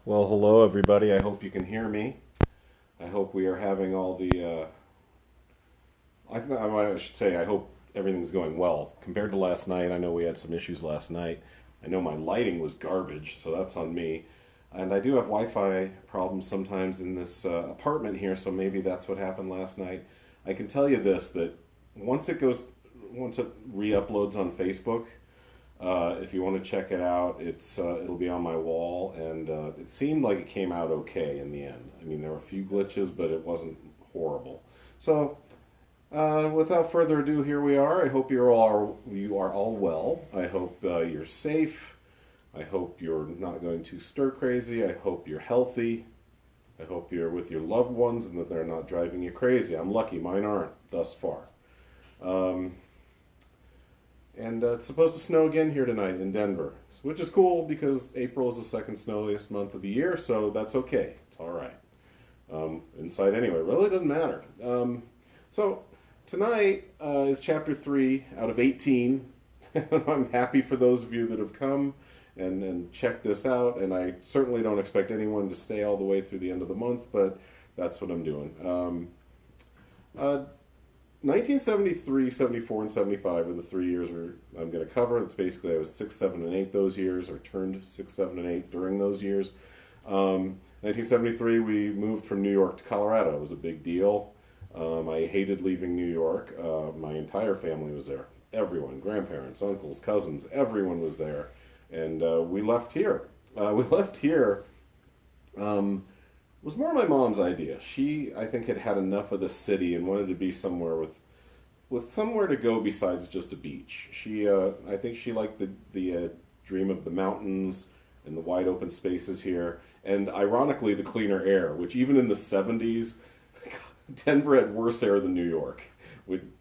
Well, hello everybody. I hope you can hear me. I hope we are having all the. I should say I hope everything's going well compared to last night. I know we had some issues last night. I know my lighting was garbage, so that's on me. And I do have Wi-Fi problems sometimes in this apartment here, so maybe that's what happened last night. I can tell you this: that once it goes, once it re-uploads on Facebook, if you want to check it out, it'll be on my wall, and it seemed like it came out okay in the end. I mean, there were a few glitches, but it wasn't horrible. So, without further ado, here we are. I hope you are all well. I hope you're safe. I hope you're not going too stir crazy. I hope you're healthy. I hope you're with your loved ones and that they're not driving you crazy. I'm lucky; mine aren't thus far. Um, and it's supposed to snow again here tonight in Denver, which is cool because April is the second snowiest month of the year, so that's okay. It's all right. Inside anyway, really doesn't matter. So tonight is chapter 3 out of 18. I'm happy for those of you that have come and checked this out, and I certainly don't expect anyone to stay all the way through the end of the month, but that's what I'm doing. Uh, 1973, 74, and 75 are the 3 years I'm going to cover. It's basically I was 6, 7, and 8 those years, or turned 6, 7, and 8 during those years. 1973, we moved from New York to Colorado. It was a big deal. I hated leaving New York. My entire family was there. Everyone, grandparents, uncles, cousins, everyone was there. And we left here. We left here. It was more my mom's idea. She, I think, had had enough of the city and wanted to be somewhere with somewhere to go besides just a beach. I think she liked the dream of the mountains and the wide open spaces here, and ironically, the cleaner air, which even in the '70s, Denver had worse air than New York.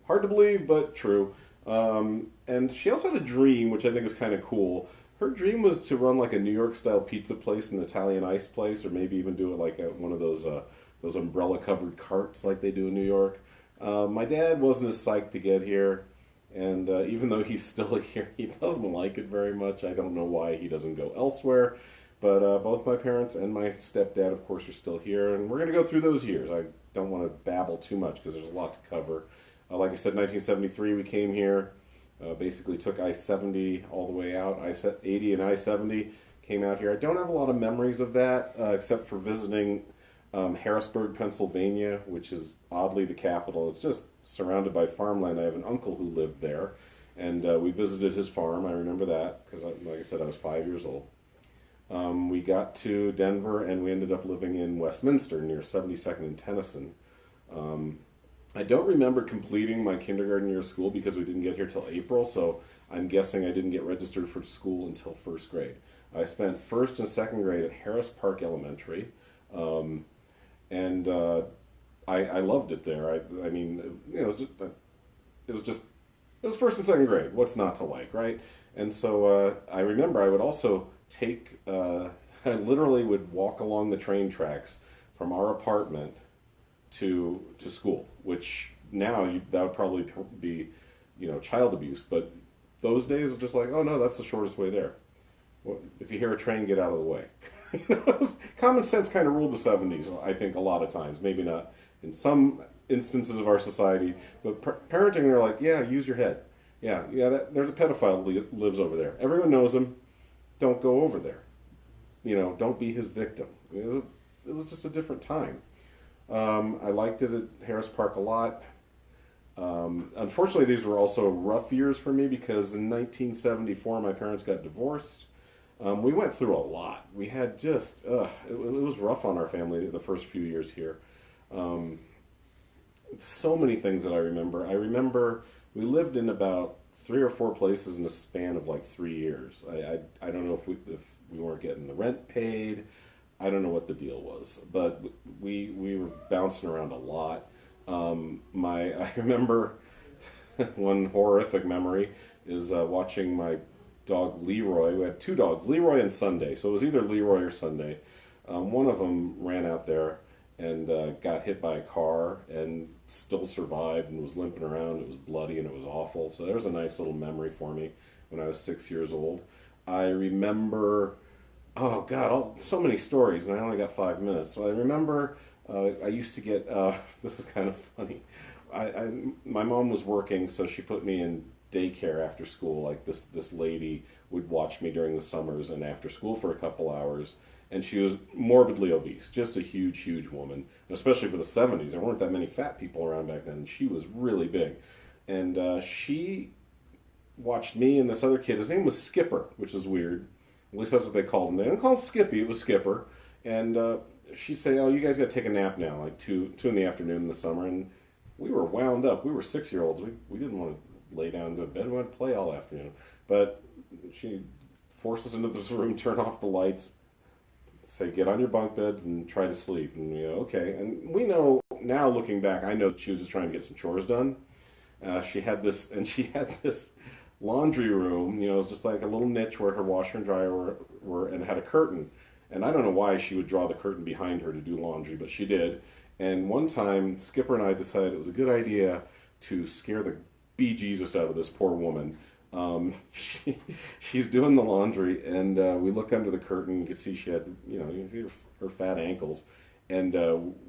Hard to believe, but true. And she also had a dream, which I think is kind of cool. Her dream was to run like a New York style pizza place, an Italian ice place, or maybe even do it like one of those umbrella covered carts like they do in New York. My dad wasn't as psyched to get here, and even though he's still here, he doesn't like it very much. I don't know why he doesn't go elsewhere. But both my parents and my stepdad, of course, are still here, and we're going to go through those years. I don't want to babble too much because there's a lot to cover. Like I said, 1973, we came here. Basically took I-70 all the way out. I-80 and I-70 came out here. I don't have a lot of memories of that, except for visiting Harrisburg, Pennsylvania, which is oddly the capital. It's just surrounded by farmland. I have an uncle who lived there, and we visited his farm. I remember that because, like I said, I was 5 years old. We got to Denver, and we ended up living in Westminster near 72nd and Tennyson. Um, I don't remember completing my kindergarten year of school because we didn't get here till April, so I'm guessing I didn't get registered for school until first grade. I spent first and second grade at Harris Park Elementary, um, and I loved it there. I mean, it was just it was first and second grade. What's not to like, right? And so I remember I would also take I literally would walk along the train tracks from our apartment to school, which now that would probably be, child abuse. But those days, it's just like, oh no, that's the shortest way there. Well, if you hear a train, get out of the way. Common sense kind of ruled the '70s. I think a lot of times, maybe not in some instances of our society, but parenting, they're like, yeah, use your head. Yeah, yeah. There's a pedophile lives over there. Everyone knows him. Don't go over there. Don't be his victim. It was just a different time. I liked it at Harris Park a lot. Unfortunately, these were also rough years for me because in 1974, my parents got divorced. We went through a lot. We had it was rough on our family the first few years here. Um, so many things that I remember. I remember we lived in about 3 or 4 places in a span of like 3 years. I don't know if we weren't getting the rent paid. I don't know what the deal was, but we were bouncing around a lot. I remember one horrific memory is watching my dog Leroy. We had two dogs, Leroy and Sunday. So it was either Leroy or Sunday. One of them ran out there and got hit by a car and still survived and was limping around. It was bloody and it was awful. So there's a nice little memory for me when I was 6 years old. I remember Oh God, so many stories, and I only got 5 minutes. So I remember I used to get. This is kind of funny. My mom was working, so she put me in daycare after school. Like this lady would watch me during the summers and after school for a couple hours, and she was morbidly obese, just a huge woman. Especially for the '70s, there weren't that many fat people around back then. And she was really big, and she watched me and this other kid. His name was Skipper, which is weird. At least that's what they called him. They didn't call him Skippy. It was Skipper. And she'd say, "Oh, you guys got to take a nap now, like two in the afternoon in the summer." And we were wound up. We were 6 year olds. We didn't want to lay down and go to bed. We wanted to play all afternoon. But she forced us into this room, turn off the lights, say, "Get on your bunk beds and try to sleep." And we go, "Okay." And we know now, looking back, I know she was just trying to get some chores done. She had this laundry room. It was just like a little niche where her washer and dryer were and had a curtain. And I don't know why she would draw the curtain behind her to do laundry, but she did. And one time, Skipper and I decided it was a good idea to scare the bejesus out of this poor woman. She's doing the laundry, and we look under the curtain. You can see she had, you can see her fat ankles. And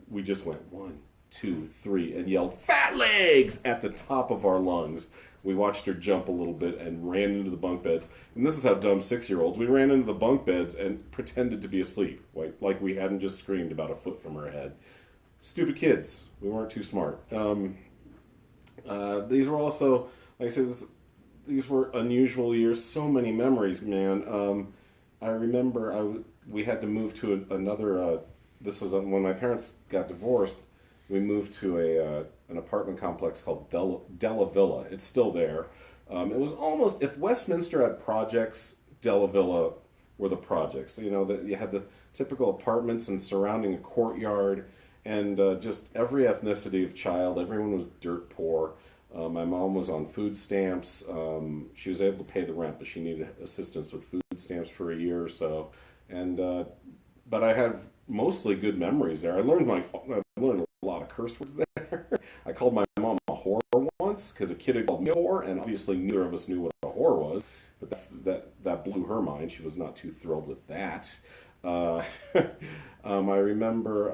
we just went 1, 2, 3, and yelled "fat legs" at the top of our lungs. We watched her jump a little bit and ran into the bunk beds. And this is how dumb 6 year olds. We ran into the bunk beds and pretended to be asleep, like we hadn't just screamed about a foot from her head. Stupid kids. We weren't too smart. These were also, like I said, these were unusual years. So many memories, man. I remember we had to move to another. This is when my parents got divorced. We moved to an apartment complex called Della Villa. It's still there. It was almost, if Westminster had projects, Della Villa were the projects. That you had the typical apartments and surrounding a courtyard, and just every ethnicity of child. Everyone was dirt poor. My mom was on food stamps. She was able to pay the rent, but she needed assistance with food stamps for a year or so. And but I have mostly good memories there. I learned a lot of curse words there. I called my mom a whore once because a kid had called me a whore, and obviously neither of us knew what a whore was. But that blew her mind. She was not too thrilled with that. I remember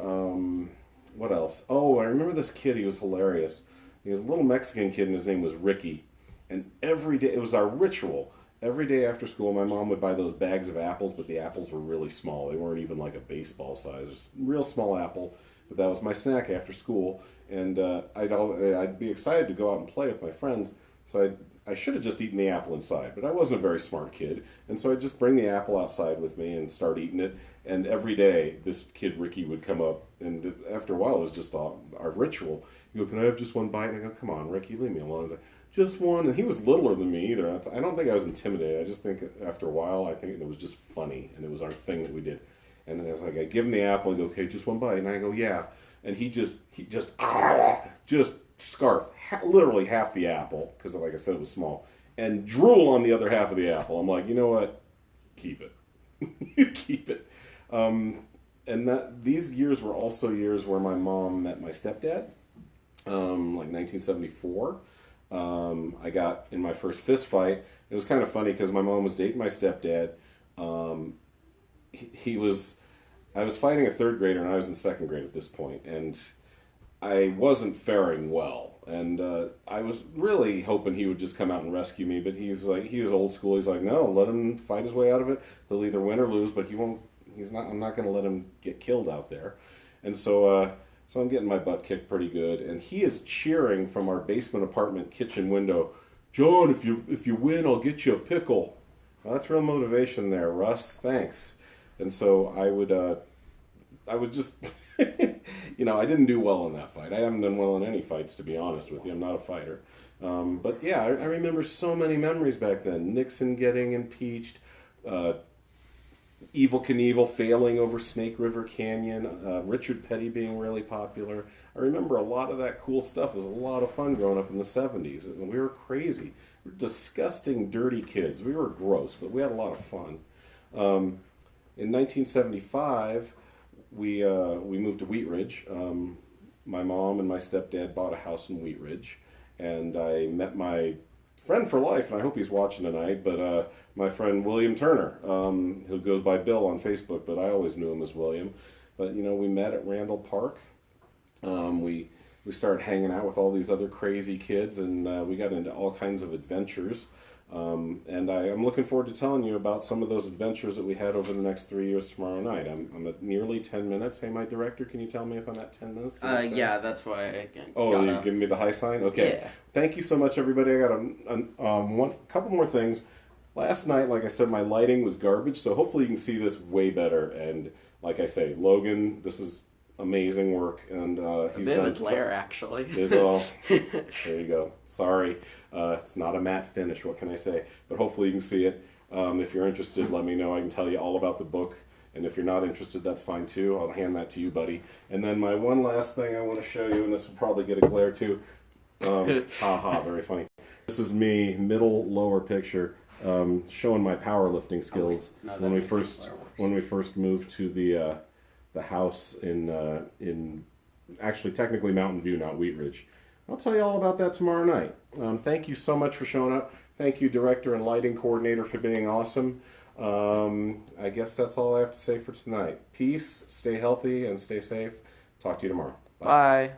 what else? Oh, I remember this kid. He was hilarious. He was a little Mexican kid, and his name was Ricky. And every day, it was our ritual. Every day after school, my mom would buy those bags of apples, but the apples were really small. They weren't even like a baseball size. Just real small apple. But that was my snack after school. And I'd be excited to go out and play with my friends. So I should have just eaten the apple inside, but I wasn't a very smart kid. And so I'd just bring the apple outside with me and start eating it. And every day, this kid Ricky would come up. And after a while, it was just our ritual. He'd go, "Can I have just one bite?" And I go, "Come on, Ricky, leave me alone." I was like, "Just one." And he was littler than me either. I don't think I was intimidated. I just think after a while, I think it was just funny. And it was our thing that we did. And then I was like, I give him the apple. He'd go, "Okay, just one bite." And I go, "Yeah." And he just scarf literally half the apple, because like I said, it was small, and drool on the other half of the apple. I'm like, you know what? Keep it. You keep it. And these years were also years where my mom met my stepdad, like 1974. I got in my first fist fight. It was kind of funny because my mom was dating my stepdad. I was fighting a third grader, and I was in second grade at this point, and I wasn't faring well. And I was really hoping he would just come out and rescue me, but he was old school. He's like, "No, let him fight his way out of it. He'll either win or lose, but he won't. I'm not going to let him get killed out there." And so I'm getting my butt kicked pretty good, and he is cheering from our basement apartment kitchen window, "John, if you win, I'll get you a pickle." Well, that's real motivation there, Russ. Thanks. And so I would just, I didn't do well in that fight. I haven't done well in any fights, to be honest with you. I'm not a fighter. But yeah, I remember so many memories back then. Nixon getting impeached, Evel Knievel failing over Snake River Canyon, Richard Petty being really popular. I remember a lot of that cool stuff. It was a lot of fun growing up in the 70s. And we were crazy. We were disgusting, dirty kids. We were gross, but we had a lot of fun. In 1975, we moved to Wheat Ridge. My mom and my stepdad bought a house in Wheat Ridge, and I met my friend for life, and I hope he's watching tonight, but my friend William Turner, who goes by Bill on Facebook, but I always knew him as William. But, you know, we met at Randall Park. We started hanging out with all these other crazy kids, and we got into all kinds of adventures. And I'm looking forward to telling you about some of those adventures that we had over the next 3 years tomorrow night. I'm at nearly 10 minutes. Hey, my director, can you tell me if I'm at 10 minutes? Yeah, that's why I you're giving me the high sign? Okay. Yeah. Thank you so much, everybody. I got one couple more things. Last night, like I said, my lighting was garbage, so hopefully you can see this way better. And like I say, Logan, this is amazing work, and he's a bit done of a glare, actually. Is all. There you go. Sorry, it's not a matte finish. What can I say? But hopefully you can see it. If you're interested, let me know. I can tell you all about the book. And if you're not interested, that's fine too. I'll hand that to you, buddy. And then my one last thing I want to show you, and this will probably get a glare too. Haha, very funny. This is me, middle lower picture, showing my powerlifting skills when we first moved to the house in actually technically Mountain View, not Wheat Ridge. I'll tell you all about that tomorrow night. Thank you so much for showing up. Thank you, director and lighting coordinator, for being awesome. I guess that's all I have to say for tonight. Peace, stay healthy, and stay safe. Talk to you tomorrow. Bye.